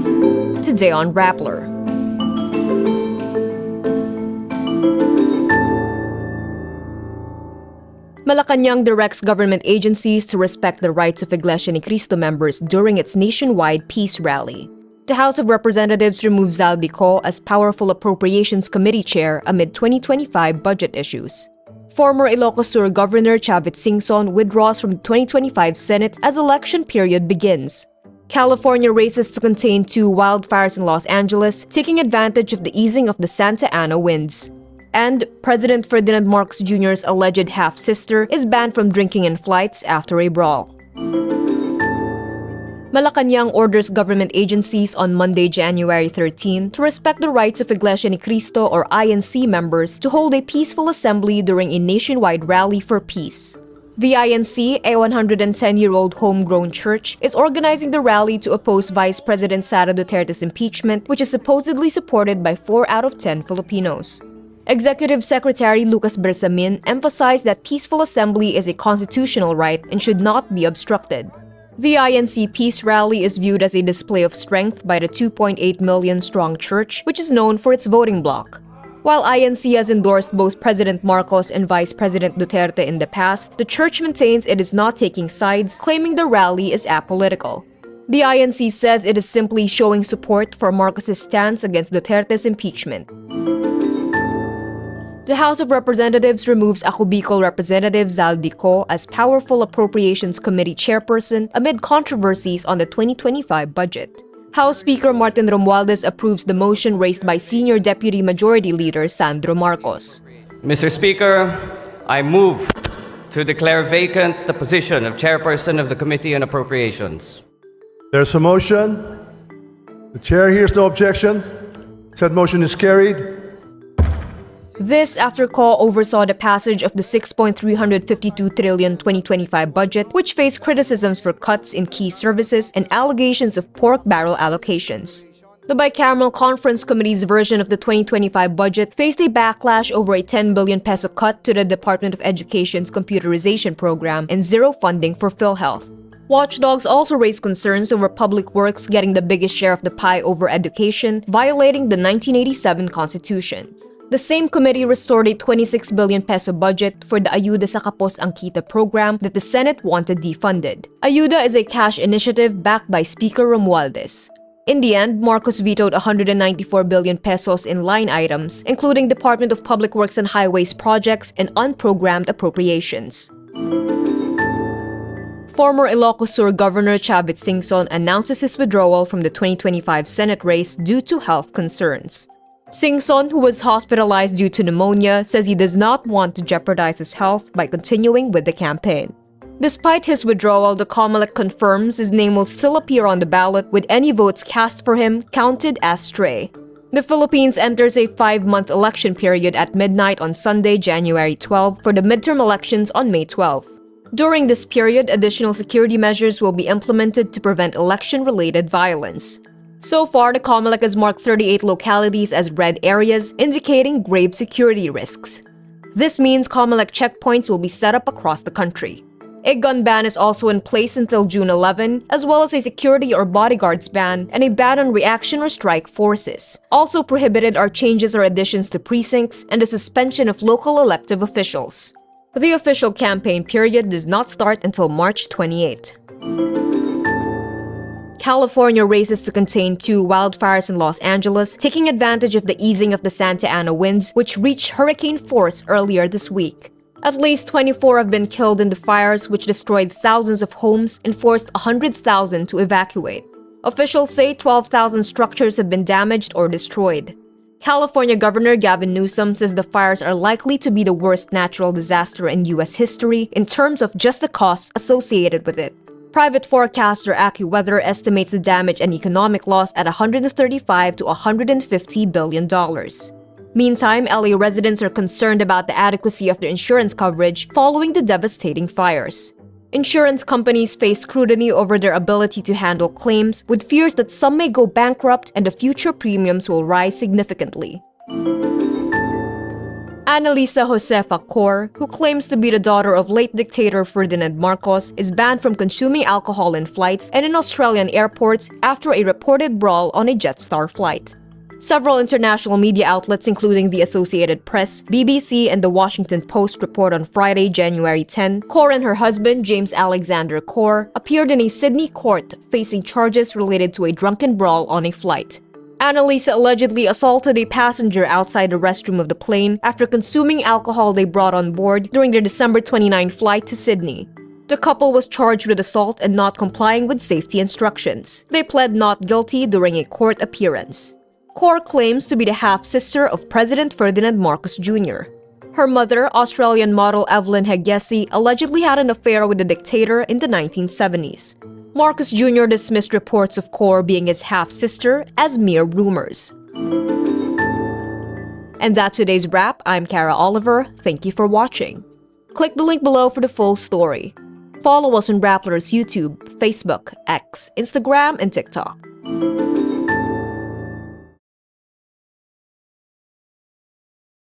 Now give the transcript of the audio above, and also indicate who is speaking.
Speaker 1: Today on Rappler. Malacañang directs government agencies to respect the rights of Iglesia ni Cristo members during its nationwide peace rally. The House of Representatives removed Zaldy Co as powerful Appropriations Committee chair amid 2025 budget issues. Former Ilocos Sur Governor Chavit Singson withdraws from the 2025 Senate as election period begins. California races to contain 2 wildfires in Los Angeles, taking advantage of the easing of the Santa Ana winds. And President Ferdinand Marcos Jr.'s alleged half-sister is banned from drinking in flights after a brawl. Malacañang orders government agencies on Monday, January 13 to respect the rights of Iglesia ni Cristo or INC members to hold a peaceful assembly during a nationwide rally for peace. The INC, a 110-year-old homegrown church, is organizing the rally to oppose Vice President Sara Duterte's impeachment, which is supposedly supported by 4 out of 10 Filipinos. Executive Secretary Lucas Bersamin emphasized that peaceful assembly is a constitutional right and should not be obstructed. The INC Peace Rally is viewed as a display of strength by the 2.8 million-strong church, which is known for its voting bloc. While INC has endorsed both President Marcos and Vice President Duterte in the past, the church maintains it is not taking sides, claiming the rally is apolitical. The INC says it is simply showing support for Marcos' stance against Duterte's impeachment. The House of Representatives removes Ako Bicol Representative Zaldy Co as powerful Appropriations Committee chairperson amid controversies on the 2025 budget. House Speaker Martin Romualdez approves the motion raised by Senior Deputy Majority Leader Sandro Marcos.
Speaker 2: Mr. Speaker, I move to declare vacant the position of chairperson of the Committee on Appropriations.
Speaker 3: There's a motion. The chair hears no objection. Said motion is carried.
Speaker 1: This after Co oversaw the passage of the 6.352 trillion 2025 budget, which faced criticisms for cuts in key services and allegations of pork barrel allocations. The bicameral conference committee's version of the 2025 budget faced a backlash over a 10 billion peso cut to the Department of Education's computerization program and zero funding for PhilHealth. Watchdogs also raised concerns over public works getting the biggest share of the pie over education, violating the 1987 Constitution. The same committee restored a 26 billion peso budget for the Ayuda sa Kapos ang Kita program that the Senate wanted defunded. Ayuda is a cash initiative backed by Speaker Romualdez. In the end, Marcos vetoed 194 billion pesos in line items, including Department of Public Works and Highways projects and unprogrammed appropriations. Former Ilocos Sur Governor Chavit Singson announces his withdrawal from the 2025 Senate race due to health concerns. Singson, who was hospitalized due to pneumonia, says he does not want to jeopardize his health by continuing with the campaign. Despite his withdrawal, the COMELEC confirms his name will still appear on the ballot, with any votes cast for him counted as stray. The Philippines enters a 5-month election period at midnight on Sunday, January 12, for the midterm elections on May 12. During this period, additional security measures will be implemented to prevent election-related violence. So far, the COMELEC has marked 38 localities as red areas, indicating grave security risks. This means COMELEC checkpoints will be set up across the country. A gun ban is also in place until June 11, as well as a security or bodyguards ban and a ban on reaction or strike forces. Also prohibited are changes or additions to precincts and the suspension of local elective officials. The official campaign period does not start until March 28. California races to contain 2 wildfires in Los Angeles, taking advantage of the easing of the Santa Ana winds, which reached hurricane force earlier this week. At least 24 have been killed in the fires, which destroyed thousands of homes and forced 100,000 to evacuate. Officials say 12,000 structures have been damaged or destroyed. California Governor Gavin Newsom says the fires are likely to be the worst natural disaster in U.S. history in terms of just the costs associated with it. Private forecaster AccuWeather estimates the damage and economic loss at $135 to $150 billion. Meantime, LA residents are concerned about the adequacy of their insurance coverage following the devastating fires. Insurance companies face scrutiny over their ability to handle claims, with fears that some may go bankrupt and the future premiums will rise significantly. Analisa Josefa Cor, who claims to be the daughter of late dictator Ferdinand Marcos, is banned from consuming alcohol in flights and in Australian airports after a reported brawl on a Jetstar flight. Several international media outlets, including the Associated Press, BBC, and The Washington Post, report on Friday, January 10, Cor and her husband, James Alexander Cor, appeared in a Sydney court facing charges related to a drunken brawl on a flight. Analisa allegedly assaulted a passenger outside the restroom of the plane after consuming alcohol they brought on board during their December 29 flight to Sydney. The couple was charged with assault and not complying with safety instructions. They pled not guilty during a court appearance. Cor claims to be the half-sister of President Ferdinand Marcos Jr. Her mother, Australian model Evelyn Hegesi, allegedly had an affair with the dictator in the 1970s. Marcos Jr. dismissed reports of Cor being his half-sister as mere rumors. And that's today's wrap. I'm Kara Oliver. Thank you for watching. Click the link below for the full story. Follow us on Rappler's YouTube, Facebook, X, Instagram, and TikTok.